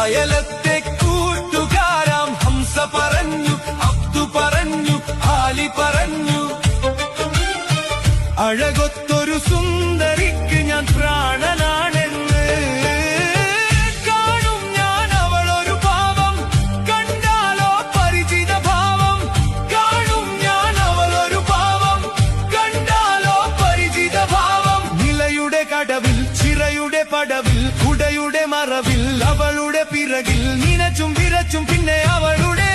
അയലത്തെ കൂട്ടുകാരാം ഹംസ പറഞ്ഞു, അബ്ദു പറഞ്ഞു, ആലി പറഞ്ഞു, അഴകൊത്തൊരു സുന്ദരിക്ക് ഞാൻ പ്രാണനാണെന്ന്. കാണും ഞാൻ അവളൊരു ഭാവം, കണ്ടാലോ പരിചിത ഭാവം. കാണും ഞാൻ അവളൊരു ഭാവം, കണ്ടാലോ പരിചിത ഭാവം. നിലയുടെ കടവിൽ, ചിറയുടെ പടവിൽ, കുടയുടെ മറവിൽ, അവളുടെ പിറകിൽ നിനച്ചും വിരച്ചും പിന്നെ അവളുടെ